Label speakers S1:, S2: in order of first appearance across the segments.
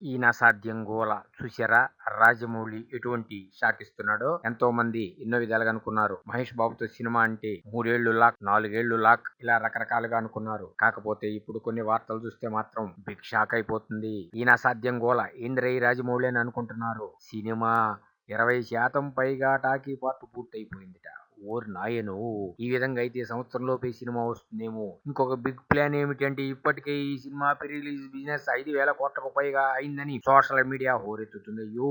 S1: ఈయన సాధ్యం గోల చూసారా? రాజమౌళి ఎటువంటి షాట్ ఇస్తున్నాడో. ఎంతో మంది ఎన్నో విధాలుగా అనుకున్నారు. మహేష్ బాబుతో సినిమా అంటే 3 ఏళ్లు లాక్, 4 ఏళ్లు లాక్ ఇలా రకరకాలుగా అనుకున్నారు. కాకపోతే ఇప్పుడు కొన్ని వార్తలు చూస్తే మాత్రం బిగ్ షాక్ అయిపోతుంది. ఈయన సాధ్యం గోల ఏంద్ర ఈ రాజమౌళి అని అనుకుంటున్నారు. సినిమా 20% పైగా టాకీ పార్ట్ పూర్తయిపోయిందిట. ఓరి నాయనో! ఈ విధంగా అయితే సంవత్సరంలోపే సినిమా వస్తుందేమో. ఇంకొక బిగ్ ప్లాన్ ఏమిటంటే ఇప్పటికే ఈ సినిమా ప్రీ రిలీజ్ బిజినెస్ 5,000 కోట్లకు పైగా అయిందని సోషల్ మీడియా హోరెత్తుతుంది. అయ్యో!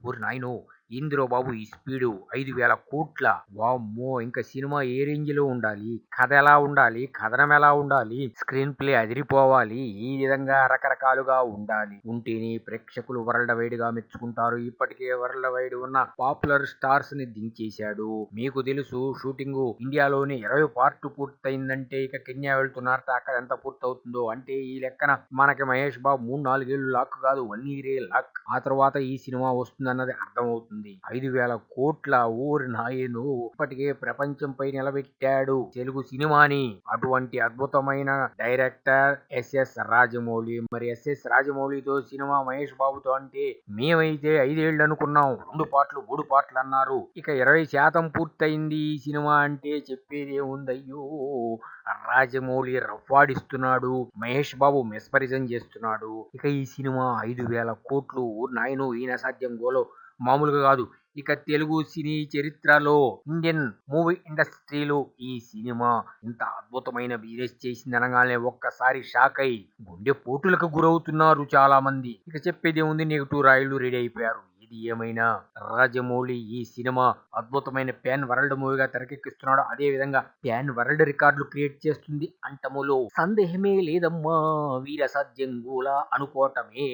S1: ఓరి నాయనో! ఏందిరో బాబు ఈ స్పీడు 5,000 కోట్ల వామ్మో! ఇంకా సినిమా ఏ రేంజ్ లో ఉండాలి, కథ ఎలా ఉండాలి, కథనం ఎలా ఉండాలి, స్క్రీన్ ప్లే అదిరిపోవాలి, ఈ విధంగా రకరకాలుగా ఉండాలి. ఉంటేనే ప్రేక్షకులు వరల్డ్ వైడ్ గా మెచ్చుకుంటారు. ఇప్పటికే వరల్డ్ వైడ్ ఉన్న పాపులర్ స్టార్స్ ని దించేశాడు. మీకు తెలుసు షూటింగ్ ఇండియాలోనే 20 పార్ట్ పూర్తయిందంటే ఇక కెన్యా వెళ్తున్నారట. అక్కడ ఎంత పూర్తవుతుందో. అంటే ఈ లెక్కన మనకి మహేష్ బాబు 3-4 ఏళ్లు లాక్ కాదు, 1 ఇయరే లాక్. ఆ తర్వాత ఈ సినిమా వస్తుందన్నది అర్థమవుతుంది. 5,000 కోట్ల ఊరి నాయను ఇప్పటికే ప్రపంచంపై నిలబెట్టాడు తెలుగు సినిమాని. అటువంటి అద్భుతమైన డైరెక్టర్ ఎస్ఎస్ రాజమౌళి. మరి ఎస్ఎస్ రాజమౌళితో సినిమా మహేష్ బాబుతో అంటే మేమైతే 5 ఏళ్లు అనుకున్నాం, 2 పార్ట్లు 3 పార్ట్లు అన్నారు. ఇక 20% పూర్తయింది ఈ సినిమా అంటే చెప్పేదేముందయ్యో! రాజమౌళి రవ్వాడిస్తున్నాడు, మహేష్ బాబు మెస్పరిజం చేస్తున్నాడు. ఇక ఈ సినిమా 5,000 కోట్లు ఓరి నాయనో! ఈయన సాధ్యం గోలో మామూలుగా కాదు. ఇక తెలుగు సినీ చరిత్రలో, ఇండియన్ మూవీ ఇండస్ట్రీలో ఈ సినిమా ఇంత అద్భుతమైన బిజినెస్ చేసిందనగానే ఒక్కసారి షాక్ అయి గుండె పోటులకు గురవుతున్నారు చాలా మంది. ఇక చెప్పేదేముంది, నెగిటివ్ రాయిలు రెడీ అయిపోయారు. ఇది ఏమైనా రాజమౌళి ఈ సినిమా అద్భుతమైన ప్యాన్ వరల్డ్ మూవీగా తెరకెక్కిస్తున్నాడు. అదే విధంగా ప్యాన్ వరల్డ్ రికార్డులు క్రియేట్ చేస్తుంది అంటములో సందేహమే లేదమ్మా. వీర సాధ్యం గోల అనుకోవటమే.